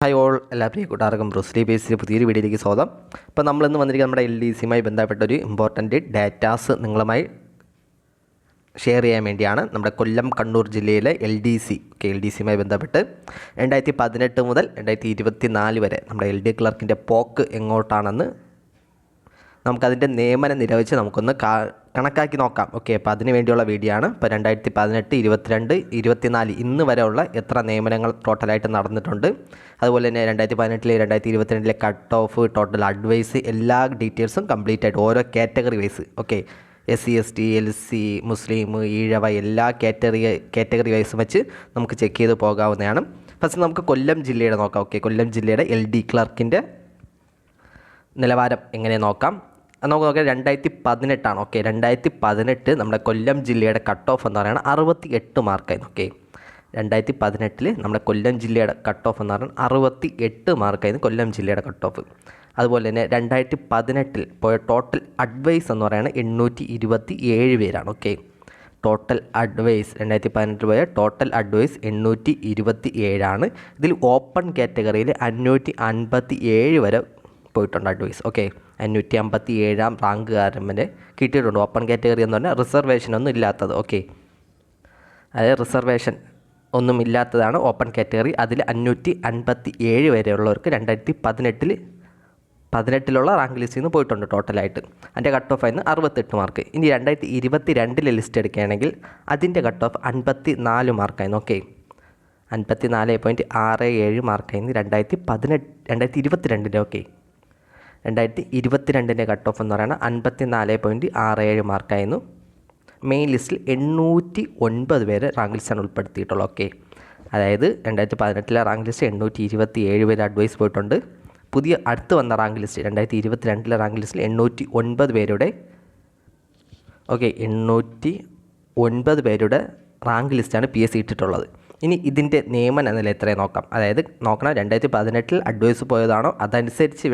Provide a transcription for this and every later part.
Hi all, എല്ലാ പ്രിയ കൂട്ടുകാർക്കും Bruce Lee ബേസിൽ പുതിയൊരു വീഡിയോയിലേക്ക് സ്വാഗതം. അപ്പോൾ നമ്മളിന്ന് വന്നിരിക്കുന്നത് നമ്മുടെ LDCയുമായി ബന്ധപ്പെട്ടൊരു ഇമ്പോർട്ടൻറ്റ് ഡാറ്റാസ് നിങ്ങളുമായി ഷെയർ ചെയ്യാൻ വേണ്ടിയാണ്. നമ്മുടെ കൊല്ലം കണ്ണൂർ ജില്ലയിലെ LDCയുമായി ബന്ധപ്പെട്ട് 2018 മുതൽ 2024 വരെ നമ്മുടെ LD ക്ലർക്കിൻ്റെ പോക്ക് എങ്ങോട്ടാണെന്ന് നമുക്കതിൻ്റെ നിയമനം നിരവധിച്ച് നമുക്കൊന്ന് കണക്കാക്കി നോക്കാം. ഓക്കെ, അപ്പോൾ അതിന് വേണ്ടിയുള്ള വീഡിയോ ആണ്. ഇപ്പോൾ 2018, 22, 24 ഇന്ന് വരെയുള്ള എത്ര നിയമനങ്ങൾ ടോട്ടലായിട്ട് നടന്നിട്ടുണ്ട്, അതുപോലെ തന്നെ 2018, 2022 കട്ട് ഓഫ്, ടോട്ടൽ അഡ്വൈസ്, എല്ലാ ഡീറ്റെയിൽസും കംപ്ലീറ്റ് ആയിട്ട് ഓരോ category wise, okay, SC, ST, LC, മുസ്ലിം, ഈഴവ എല്ലാ കാറ്റഗറി വൈസ് വെച്ച് നമുക്ക് ചെക്ക് ചെയ്ത് പോകാവുന്നതാണ്. ഫസ്റ്റ് നമുക്ക് കൊല്ലം ജില്ലയുടെ നോക്കാം. ഓക്കെ, കൊല്ലം ജില്ലയുടെ LD ക്ലർക്കിൻ്റെ നിലവാരം എങ്ങനെ നോക്കാം. നമുക്ക് നോക്കാം. 2018 ഓക്കെ, 2018 നമ്മുടെ കൊല്ലം ജില്ലയുടെ കട്ട് ഓഫ് എന്ന് പറയുന്നത് 68 മാർക്കായിരുന്നു. ഓക്കെ, 2018 നമ്മുടെ കൊല്ലം ജില്ലയുടെ കട്ട് ഓഫ് എന്ന് പറയുന്നത് 68 മാർക്കായിരുന്നു കൊല്ലം ജില്ലയുടെ കട്ട് ഓഫ്. അതുപോലെ തന്നെ 2018 പോയ ടോട്ടൽ അഡ്വൈസ് എന്ന് പറയുന്നത് 827 പേരാണ്. ഓക്കെ, ടോട്ടൽ അഡ്വൈസ് 2018 പോയ ടോട്ടൽ അഡ്വൈസ് 827 ആണ്. ഇതിൽ ഓപ്പൺ കാറ്റഗറിയിൽ 557 വരെ പോയിട്ടുണ്ട് അഡ്വൈസ്. ഓക്കെ, 557 റാങ്കുകാരൻ വരെ കിട്ടിയിട്ടുണ്ട്. ഓപ്പൺ കാറ്റഗറി എന്ന് പറഞ്ഞാൽ റിസർവേഷൻ ഒന്നും ഇല്ലാത്തത്. ഓക്കെ, അതായത് റിസർവേഷൻ ഒന്നും ഇല്ലാത്തതാണ് ഓപ്പൺ കാറ്റഗറി. അതിൽ 557 വരെയുള്ളവർക്ക് 2018 റാങ്ക് ലിസ്റ്റിൽ നിന്ന് പോയിട്ടുണ്ട് ടോട്ടലായിട്ട്. അതിൻ്റെ കട്ട് ഓഫ് ആയിരുന്നു 68 മാർക്ക്. ഇനി 2022 ലിസ്റ്റ് എടുക്കുകയാണെങ്കിൽ അതിൻ്റെ കട്ട് ഓഫ് 54 മാർക്കായിരുന്നു. ഓക്കെ, 54.67 മാർക്കായിരുന്നു 2022. ഓക്കെ, 2022 കട്ട് ഓഫ് എന്ന് പറയുന്നത് 54.67 മാർക്കായിരുന്നു. മെയിൻ ലിസ്റ്റിൽ 809 പേര് റാങ്ക് ലിസ്റ്റാണ് ഉൾപ്പെടുത്തിയിട്ടുള്ളത്. ഓക്കെ, അതായത് 2018 റാങ്ക് ലിസ്റ്റ് 827 പേര് അഡ്വൈസ് പോയിട്ടുണ്ട്. പുതിയ അടുത്ത് വന്ന റാങ്ക് ലിസ്റ്റ് 2022 റാങ്ക് ലിസ്റ്റിൽ 809 പേരുടെ, ഓക്കെ, 809 പേരുടെ റാങ്ക് ലിസ്റ്റാണ് PSC ഇട്ടിട്ടുള്ളത്. ഇനി ഇതിൻ്റെ നിയമനം എന്ന നില എത്രയും നോക്കാം. അതായത് നോക്കണം, 2018 അഡ്വൈസ് പോയതാണോ അതനുസരിച്ച്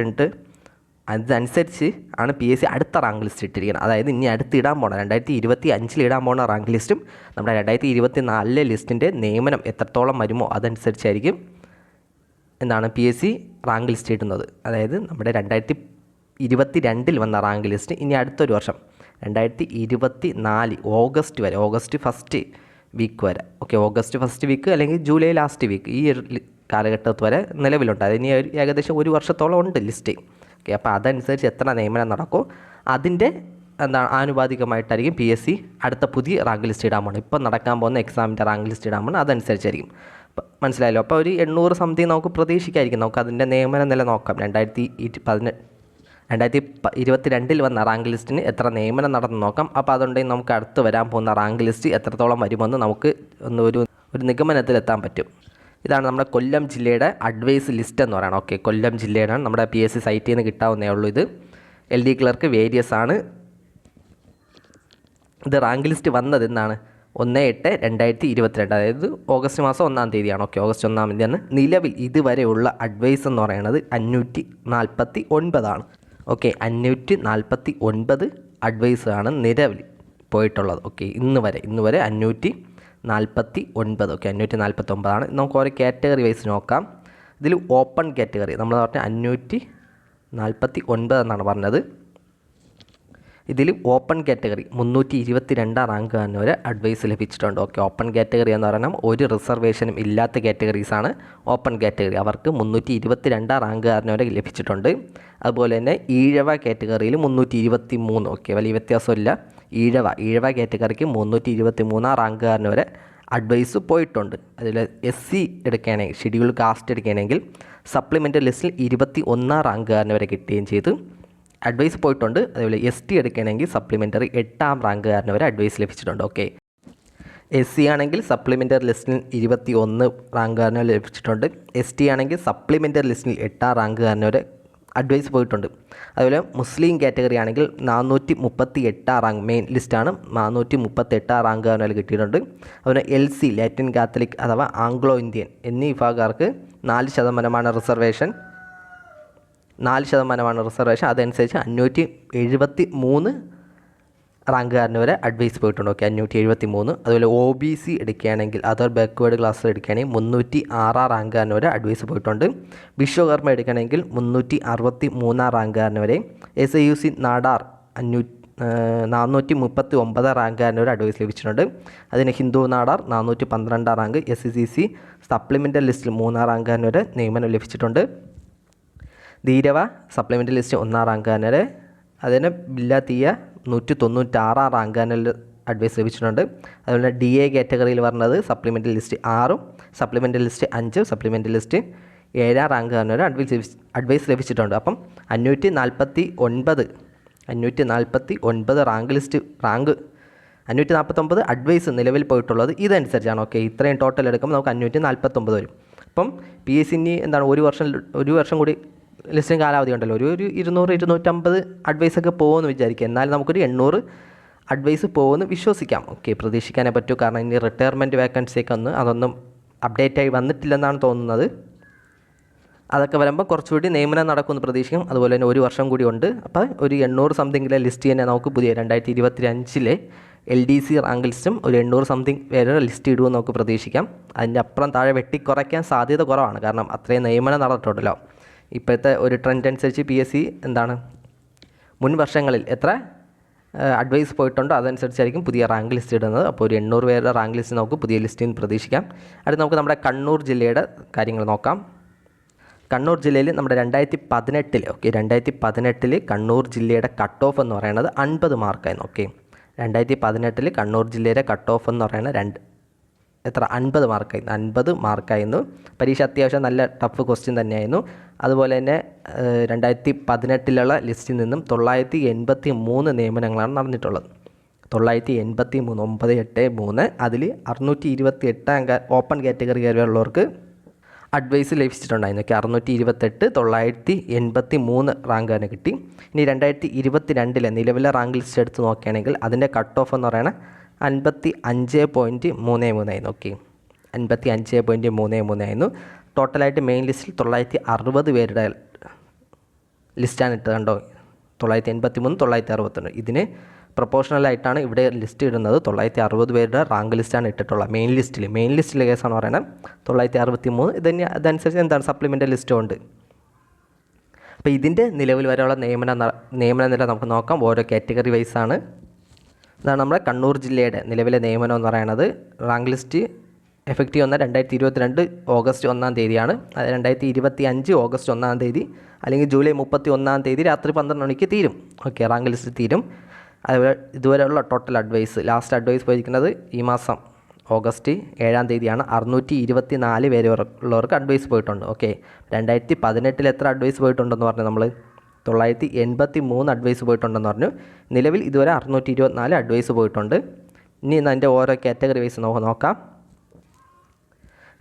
ആണ് PSC അടുത്ത റാങ്ക് ലിസ്റ്റ് ഇട്ടിരിക്കുന്നത്. അതായത് ഇനി അടുത്ത് ഇടാൻ പോകണം 2025 ഇടാൻ പോകുന്ന റാങ്ക് ലിസ്റ്റും നമ്മുടെ 2024 ലിസ്റ്റിൻ്റെ നിയമനം എത്രത്തോളം വരുമോ അതനുസരിച്ചായിരിക്കും PSC റാങ്ക് ലിസ്റ്റ് ഇടുന്നത്. അതായത് നമ്മുടെ 2022 വന്ന റാങ്ക് ലിസ്റ്റ് ഇനി അടുത്തൊരു വർഷം 2024 ഓഗസ്റ്റ് വരെ, ഓഗസ്റ്റ് ഫസ്റ്റ് വീക്ക് വരെ, ഓക്കെ, ഓഗസ്റ്റ് ഫസ്റ്റ് വീക്ക് അല്ലെങ്കിൽ ജൂലൈ ലാസ്റ്റ് വീക്ക്, ഈ ഒരു കാലഘട്ടത്ത് വരെ നിലവിലുണ്ട്. അതിന് ഏകദേശം ഒരു വർഷത്തോളം ഉണ്ട് ലിസ്റ്റ്. ഓക്കെ, അപ്പോൾ അതനുസരിച്ച് എത്ര നിയമനം നടക്കുമോ അതിൻ്റെ ആനുപാതികമായിട്ടായിരിക്കും PSC അടുത്ത പുതിയ റാങ്ക് ലിസ്റ്റ് ഇടാൻ പോകുന്നത്. ഇപ്പം നടക്കാൻ പോകുന്ന എക്സാമിൻ്റെ റാങ്ക് ലിസ്റ്റ് ഇടാൻ പോകുന്നത് അതനുസരിച്ചായിരിക്കും. മനസ്സിലായല്ലോ. അപ്പോൾ ഒരു 800 സംതിങ് നമുക്ക് പ്രതീക്ഷിക്കായിരിക്കും. നമുക്ക് അതിൻ്റെ നിയമന നില നോക്കാം. 2022 വന്ന റാങ്ക് ലിസ്റ്റിന് എത്ര നിയമനം നടന്നു നോക്കാം. അപ്പോൾ അതുണ്ടെങ്കിൽ നമുക്ക് അടുത്ത് വരാൻ പോകുന്ന റാങ്ക് ലിസ്റ്റ് എത്രത്തോളം വരുമെന്ന് നമുക്ക് ഒരു നിഗമനത്തിലെത്താൻ പറ്റും. ഇതാണ് നമ്മുടെ കൊല്ലം ജില്ലയുടെ അഡ്വൈസ് ലിസ്റ്റ് എന്ന് പറയുന്നത്. ഓക്കെ, കൊല്ലം ജില്ലയുടെ നമ്മുടെ PSC സൈറ്റിൽ നിന്ന് കിട്ടാവുന്നേ ഉള്ളൂ. ഇത് LD ക്ലർക്ക് വേരിയസ് ആണ്. ഇത് റാങ്ക് ലിസ്റ്റ് വന്നത് എന്നാണ് 1/8/2022, അതായത് ഓഗസ്റ്റ് മാസം 1-ാം തീയതിയാണ്. ഓക്കെ, ഓഗസ്റ്റ് 1-ാം തീയതിയാണ്. നിലവിൽ ഇതുവരെയുള്ള അഡ്വൈസ് എന്ന് പറയുന്നത് 549 ആണ്. ഓക്കെ, 549 അഡ്വൈസ് ആണ് നിലവിൽ പോയിട്ടുള്ളത്. ഓക്കെ, ഇന്ന് വരെ 549. ഓക്കെ, 549 ആണ്. നമുക്ക് ഓരോ കാറ്റഗറി വൈസ് നോക്കാം. ഇതിൽ ഓപ്പൺ കാറ്റഗറി നമ്മൾ പറഞ്ഞാൽ 549 എന്നാണ് പറഞ്ഞത്. ഇതിൽ ഓപ്പൺ കാറ്റഗറി 322 റാങ്കുകാരന് വരെ അഡ്വൈസ് ലഭിച്ചിട്ടുണ്ട്. ഓക്കെ, ഓപ്പൺ കാറ്റഗറി എന്ന് പറഞ്ഞാൽ ഒരു റിസർവേഷനും ഇല്ലാത്ത കാറ്റഗറീസാണ് ഓപ്പൺ കാറ്റഗറി. അവർക്ക് 322 റാങ്കുകാരന് വരെ ലഭിച്ചിട്ടുണ്ട്. അതുപോലെ തന്നെ ഈഴവ കാറ്റഗറിയിൽ 323. ഓക്കെ, വലിയ വ്യത്യാസമില്ല. ഈഴവ കാറ്റഗറിക്ക് 323 റാങ്കുകാരന് വരെ അഡ്വൈസ് പോയിട്ടുണ്ട്. അതിൽ SC എടുക്കുകയാണെങ്കിൽ, ഷെഡ്യൂൾ കാസ്റ്റ് എടുക്കുകയാണെങ്കിൽ സപ്ലിമെൻ്ററി ലിസ്റ്റിൽ 21 റാങ്കുകാരന് വരെ കിട്ടുകയും ചെയ്തു അഡ്വൈസ് പോയിട്ടുണ്ട്. അതുപോലെ ST എടുക്കുകയാണെങ്കിൽ സപ്ലിമെൻ്ററി 8-ാം റാങ്കുകാരന് വരെ അഡ്വൈസ് ലഭിച്ചിട്ടുണ്ട്. ഓക്കെ, SC ആണെങ്കിൽ സപ്ലിമെൻ്ററി ലിസ്റ്റിൽ 21 റാങ്കുകാരന് ലഭിച്ചിട്ടുണ്ട്. ST ആണെങ്കിൽ സപ്ലിമെൻ്ററി ലിസ്റ്റിൽ 8-ാം റാങ്കുകാരന് വരെ അഡ്വൈസ് പോയിട്ടുണ്ട്. അതുപോലെ മുസ്ലിം കാറ്റഗറി ആണെങ്കിൽ 438 റാങ്ക്, മെയിൻ ലിസ്റ്റാണ്, 438 റാങ്കുകാരന് വരെ കിട്ടിയിട്ടുണ്ട്. അതുപോലെ LC ലാറ്റിൻ കാത്തലിക് അഥവാ ആംഗ്ലോ ഇന്ത്യൻ എന്നീ വിഭാഗക്കാർക്ക് 4% റിസർവേഷൻ. 4% അതനുസരിച്ച് 573 റാങ്കുകാരന് വരെ അഡ്വൈസ് പോയിട്ടുണ്ട്. ഓക്കെ, 573. അതുപോലെ OBC എടുക്കുകയാണെങ്കിൽ അതർ ബാക്ക്വേർഡ് ക്ലാസ് എടുക്കുകയാണെങ്കിൽ 306 റാങ്കുകാരന് വരെ അഡ്വൈസ് പോയിട്ടുണ്ട്. വിശ്വകർമ്മ എടുക്കുകയാണെങ്കിൽ 363 റാങ്കുകാരന് വരെ. SIUC നാടാർ 439 റാങ്കുകാരന് വരെ അഡ്വൈസ് ലഭിച്ചിട്ടുണ്ട്. അതിന് Hindu Nadar 412 rank. SCC supplemental ലിസ്റ്റിൽ 3 റാങ്കുകാരന് വരെ നിയമനം ലഭിച്ചിട്ടുണ്ട്. ധീരവ സപ്ലിമെൻ്റൽ ലിസ്റ്റ് 1 റാങ്കുകാരന് വരെ. അതിന് ബില്ലാത്തിയ 196 റാങ്കുകാരന് അഡ്വൈസ് ലഭിച്ചിട്ടുണ്ട്. അതുപോലെ DA കാറ്റഗറിയിൽ പറഞ്ഞത് supplemental list 6, supplemental list 5, supplemental list 7 റാങ്കുകാരന് വരെ അഡ്വൈസ് ലഭിച്ചിട്ടുണ്ട്. അപ്പം 549 549 അഡ്വൈസ് നിലവിൽ പോയിട്ടുള്ളത് ഇതനുസരിച്ചാണ്. ഓക്കെ, ഇത്രയും ടോട്ടൽ എടുക്കുമ്പോൾ നമുക്ക് 549 വരും. അപ്പം PSC എന്താണ് ഒരു വർഷം കൂടി ലിസ്റ്റിന് കാലാവധി ഉണ്ടല്ലോ, ഒരു 200-250 അഡ്വൈസൊക്കെ പോകുമെന്ന് വിചാരിക്കുക. എന്നാൽ നമുക്കൊരു 800 അഡ്വൈസ് പോകുമെന്ന് വിശ്വസിക്കാം. ഓക്കെ, പ്രതീക്ഷിക്കാനേ പറ്റൂ. കാരണം ഇനി റിട്ടയർമെൻറ്റ് വേക്കൻസിയൊക്കെ അതൊന്നും അപ്ഡേറ്റായി വന്നിട്ടില്ലെന്നാണ് തോന്നുന്നത്. അതൊക്കെ വരുമ്പോൾ കുറച്ചുകൂടി നിയമനം നടക്കുമെന്ന് പ്രതീക്ഷിക്കും. അതുപോലെ തന്നെ ഒരു വർഷം കൂടി ഉണ്ട്. അപ്പോൾ ഒരു 800 സംതിങ്ങിലെ ലിസ്റ്റ് തന്നെ നമുക്ക് പുതിയ 2025 LDC റാങ്ക് ലിസ്റ്റും ഒരു 800 സംതിങ് വരെ ലിസ്റ്റ് ഇടുമെന്ന് നമുക്ക് പ്രതീക്ഷിക്കാം. അതിൻ്റെ അപ്പുറം താഴെ വെട്ടിക്കുറയ്ക്കാൻ സാധ്യത കുറവാണ്. കാരണം അത്രയും നിയമനം നടന്നിട്ടുണ്ടല്ലോ. ഇപ്പോഴത്തെ ഒരു ട്രെൻഡ് അനുസരിച്ച് PSC മുൻ വർഷങ്ങളിൽ എത്ര അഡ്വൈസ് പോയിട്ടുണ്ടോ അതനുസരിച്ചായിരിക്കും പുതിയ റാങ്ക് ലിസ്റ്റ് ഇടുന്നത്. അപ്പോൾ ഒരു 800 പേരുടെ റാങ്ക് ലിസ്റ്റ് നമുക്ക് പുതിയ ലിസ്റ്റിൽ നിന്ന് പ്രതീക്ഷിക്കാം. അടുത്ത് നമുക്ക് നമ്മുടെ കണ്ണൂർ ജില്ലയുടെ കാര്യങ്ങൾ നോക്കാം. കണ്ണൂർ ജില്ലയിൽ നമ്മുടെ 2018 കണ്ണൂർ ജില്ലയുടെ കട്ട് ഓഫ് എന്ന് പറയുന്നത് 50 മാർക്കായിരുന്നു. ഓക്കെ, 2018 കണ്ണൂർ ജില്ലയുടെ കട്ട് ഓഫ് എന്ന് പറയുന്നത് 50 മാർക്കായിരുന്നു. 50 മാർക്കായിരുന്നു. പരീക്ഷ അത്യാവശ്യം നല്ല ടഫ് ക്വസ്റ്റ്യൻ തന്നെയായിരുന്നു. അതുപോലെ തന്നെ 2018 ലിസ്റ്റിൽ നിന്നും 983 നിയമനങ്ങളാണ് നടന്നിട്ടുള്ളത്. 983 983 അതിൽ 628 ഓപ്പൺ കാറ്റഗറി ഉള്ളവർക്ക് അഡ്വൈസ് ലഭിച്ചിട്ടുണ്ടായിരുന്നു. 628 983 റാങ്കാണ് കിട്ടി. ഇനി 2022 നിലവിലെ റാങ്ക് ലിസ്റ്റ് എടുത്ത് നോക്കുകയാണെങ്കിൽ അതിൻ്റെ കട്ട് ഓഫ് എന്ന് പറയുന്നത് 55.33 ആയിരുന്നു. ഓക്കെ, 55.33 ആയിരുന്നു. ടോട്ടലായിട്ട് മെയിൻ ലിസ്റ്റിൽ 960 പേരുടെ ലിസ്റ്റാണ് ഇട്ടത്. കണ്ടോ, 983 961. ഇതിന് പ്രൊപ്പോർഷണലായിട്ടാണ് ഇവിടെ ലിസ്റ്റ് ഇടുന്നത്. 960 പേരുടെ റാങ്ക് ലിസ്റ്റാണ് ഇട്ടിട്ടുള്ളത് മെയിൻ ലിസ്റ്റിലെ കേസാണ് പറയുന്നത്. 963 അതനുസരിച്ച് എന്താണ് സപ്ലിമെൻ്റൽ ലിസ്റ്റും ഉണ്ട്. അപ്പോൾ ഇതിൻ്റെ നിലവിൽ വരെയുള്ള നിയമന നില നമുക്ക് നോക്കാം. ഓരോ കാറ്റഗറി വൈസാണ്. ഇതാണ് നമ്മുടെ കണ്ണൂർ ജില്ലയുടെ നിലവിലെ നിയമനം എന്ന് പറയുന്നത്. റാങ്ക് ലിസ്റ്റ് എഫക്റ്റീവ് വന്ന 2022 ഓഗസ്റ്റ് 1-ാം തീയതിയാണ്. അത് 2025 ഓഗസ്റ്റ് 1-ാം തീയതി അല്ലെങ്കിൽ ജൂലൈ 31-ാം തീയതി രാത്രി 12 മണിക്ക് തീരും. ഓക്കെ, റാങ്ക് ലിസ്റ്റ് തീരും. അതുപോലെ ഇതുവരെയുള്ള ടോട്ടൽ അഡ്വൈസ് ലാസ്റ്റ് അഡ്വൈസ് പോയിരിക്കുന്നത് ഈ മാസം ഓഗസ്റ്റ് 7-ാം തീയതിയാണ്. 624 പേര് ഉള്ളവർക്ക് അഡ്വൈസ് പോയിട്ടുണ്ട്. ഓക്കെ, 2018 എത്ര അഡ്വൈസ് പോയിട്ടുണ്ടെന്ന് പറഞ്ഞു നമ്മൾ 983 അഡ്വൈസ് പോയിട്ടുണ്ടെന്ന് പറഞ്ഞു. നിലവിൽ ഇതുവരെ 624 അഡ്വൈസ് പോയിട്ടുണ്ട്. ഇനി അതിൻ്റെ ഓരോ കാറ്റഗറി വൈസ് നോക്കാം.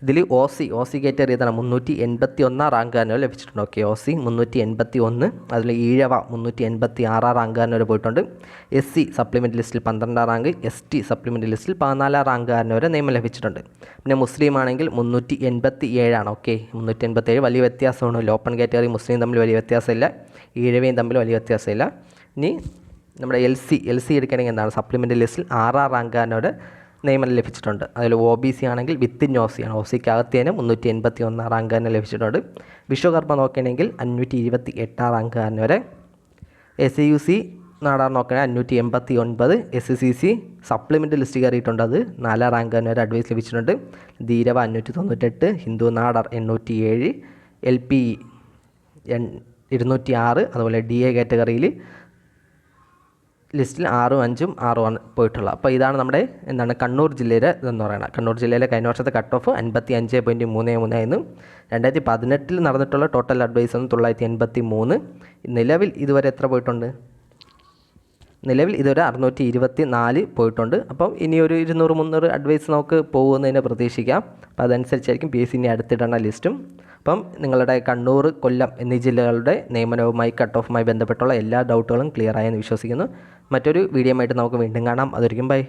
ഇതിൽ OC കാറ്റഗറി ഏതാണ് 381 റാങ്കാരന് വരെ ലഭിച്ചിട്ടുണ്ട്. Okay, OC 381. അതിൽ ഈഴവ 386 റാങ്കാരന് വരെ പോയിട്ടുണ്ട്. SC സപ്ലിമെൻ്റ് ലിസ്റ്റിൽ 12 റാങ്ക്. ST സപ്ലിമെൻ്റ് ലിസ്റ്റിൽ 14 റാങ്കാരന് വരെ നിയമനം ലഭിച്ചിട്ടുണ്ട്. പിന്നെ മുസ്ലിം ആണെങ്കിൽ 387. ഓക്കെ, 387 വലിയ വ്യത്യാസമാണ്. ഓപ്പൺ കാറ്റഗറി മുസ്ലിം തമ്മിൽ വലിയ വ്യത്യാസമില്ല, ഈഴവയും തമ്മിൽ വലിയ വ്യത്യാസമില്ല. ഇനി നമ്മുടെ LC എടുക്കുകയാണെങ്കിൽ എന്താണ് സപ്ലിമെൻ്റ് ലിസ്റ്റിൽ 6 റാങ്കാരന് വരെ നിയമനം ലഭിച്ചിട്ടുണ്ട്. അതിൽ OBC ആണെങ്കിൽ വിത്തിൻ OC ആണ്. OCക്കകത്തേന് 381 റാങ്കാരന് ലഭിച്ചിട്ടുണ്ട്. വിശ്വകർമ്മ നോക്കുകയാണെങ്കിൽ 528 റാങ്കാരന് വരെ. SIUC നാടാർ നോക്കുകയാണെങ്കിൽ 589. SCC സപ്ലിമെൻ്റ് ലിസ്റ്റ് കയറിയിട്ടുണ്ട്. അത് 4 റാങ്കാരന് വരെ അഡ്വൈസ് ലഭിച്ചിട്ടുണ്ട്. ധീരവ 598. ഹിന്ദു നാടാർ 807. LPE 206. അതുപോലെ DA കാറ്റഗറിയിൽ ലിസ്റ്റിൽ 6, 5, 6 പോയിട്ടുള്ളത്. അപ്പോൾ ഇതാണ് നമ്മുടെ കണ്ണൂർ ജില്ലയിലെ ഇതെന്ന് പറയുന്നത്. കണ്ണൂർ ജില്ലയിലെ കഴിഞ്ഞ വർഷത്തെ കട്ട് ഓഫ് 55.33 ആയിരുന്നു. 2018 നടന്നിട്ടുള്ള ടോട്ടൽ അഡ്വൈസ് 983. നിലവിൽ ഇതുവരെ എത്ര പോയിട്ടുണ്ട്? നിലവിൽ ഇതുവരെ 624 പോയിട്ടുണ്ട്. അപ്പം ഇനി ഒരു 200-300 അഡ്വൈസ് നമുക്ക് പോകുന്നതിനെ പ്രതീക്ഷിക്കാം. അപ്പോൾ അതനുസരിച്ചായിരിക്കും PSC ഇനി അടുത്തിടുന്ന ലിസ്റ്റും. അപ്പം നിങ്ങളുടെ കണ്ണൂർ, കൊല്ലം എന്നീ ജില്ലകളുടെ നിയമനവുമായി കട്ട് ഓഫുമായി ബന്ധപ്പെട്ടുള്ള എല്ലാ ഡൗട്ടുകളും ക്ലിയർ ആയെന്ന് വിശ്വസിക്കുന്നു. മറ്റൊരു വീഡിയോ ആയിട്ട് നമുക്ക് വീണ്ടും കാണാം. അതൊരിക്കും ബൈ.